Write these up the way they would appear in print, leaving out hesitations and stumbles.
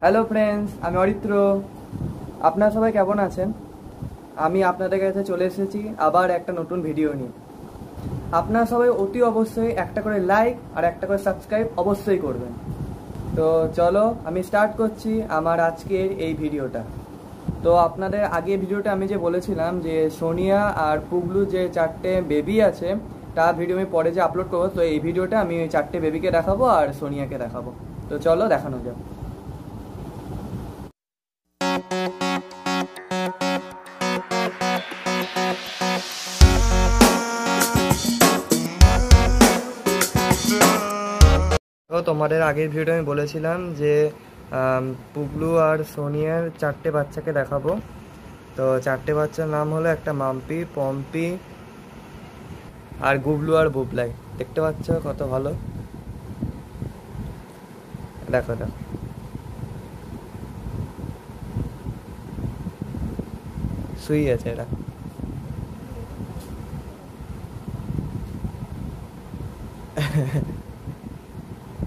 Hello friends, আমি অরিত্র। আপনারা সবাই কেমন আছেন? আমি আপনাদের কাছে চলে এসেছি আবার একটা নতুন ভিডিও নিয়ে। আপনারা সবাই অতি অবশ্যই একটা করে লাইক আর একটা করে সাবস্ক্রাইব অবশ্যই করবেন। তো চলো আমি স্টার্ট করছি আমার আজকের এই ভিডিওটা। তো আপনাদের আগে ভিডিওটা আমি যে বলেছিলাম যে সোনিয়া আর পুগলু যে 4টে বেবি আছে তার ভিডিও আমি পরে যে আপলোড করবো, তো এই ভিডিওটা আমি ওই 4টে বেবিকে দেখাবো আর সোনিয়াকে দেখাবো। তো চলো দেখানো যাক। তো তোমাদের আগের ভিডিও আমি বলেছিলাম যে পুগলু আর সোনিয়ার 4টে বাচ্চাকে দেখাবো। তো 4টে বাচ্চার নাম হলো, একটা মাম্পি, পম্পি আর গুবলু আর বুবলাই। দেখতে পাচ্ছ কত ভালো, দেখো দেখো শুয়ে আছে এরা।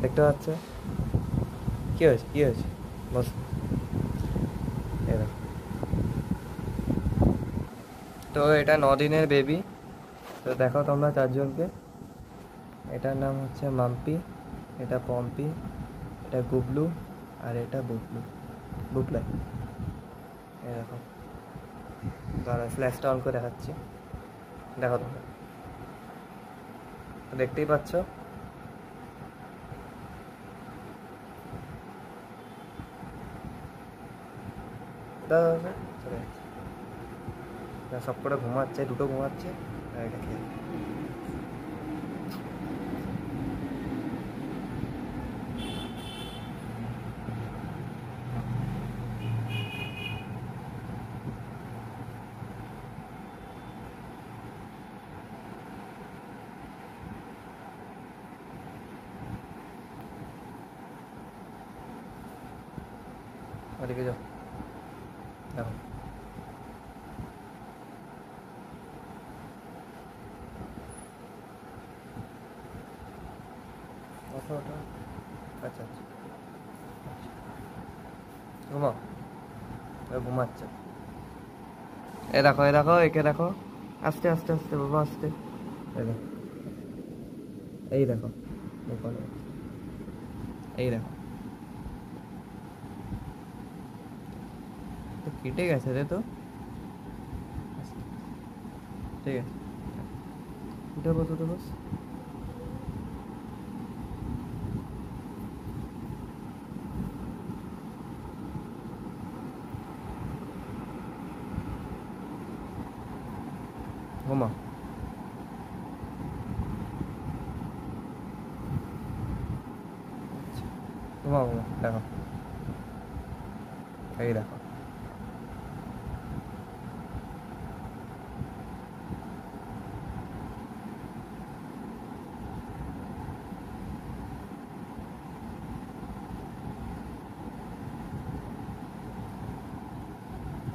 দেখতে পাচ্ছ কি হয়েছে, কি হয়েছে, বস। তো এটা 9 দিনের বেবি। তো দেখো তোমরা 4জনকে। এটার নাম হচ্ছে মাম্পি, এটা পম্পি, এটা গুবলু আর এটা বুবলাই। এই দেখো, দাঁড়া ফ্ল্যাশটা অন করে দেখাচ্ছি। দেখো তোমরা দেখতেই পাচ্ছ। সব করে ঘুমাচ্ছে, দুটো ঘুমাচ্ছে আর এটা খেয়ে। ওদিকে যাও, দেখো ওঠো ওঠো। আচ্ছা আচ্ছা, ঘুমাও, ঘুমাচ্ছে। এ দেখো, এ দেখো, একে দেখো, আস্তে আস্তে আস্তে বাবা, আস্তে। এই দেখো, এই দেখো, তো কেটে গেছে রে। তো ঠিক আছে, উঠে বস, উঠে বস। ঘুমা, ঘুমাও, ঘুমা। দেখো, এই দেখো,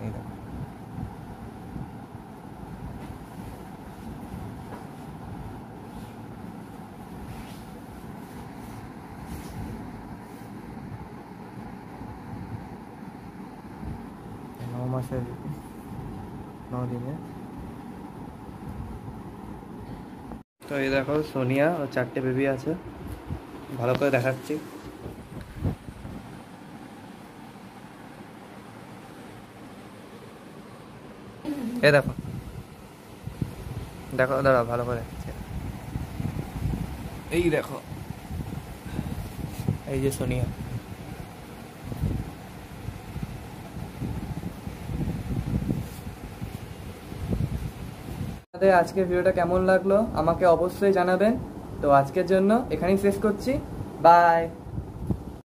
এই দেখো। মাসের 9 দিনে। তো এই দেখো সোনিয়া ও 4টে বেবি আছে, ভালো করে দেখাচ্ছি। এই দেখো, দেখো দাঁড়া, ভালো করে দেখাচ্ছি। এই দেখো, এই যে সোনিয়া। আজকের ভিডিওটা কেমন লাগলো আমাকে অবশ্যই জানাবেন। তো আজকের জন্য এখানেই শেষ করছি, বাই।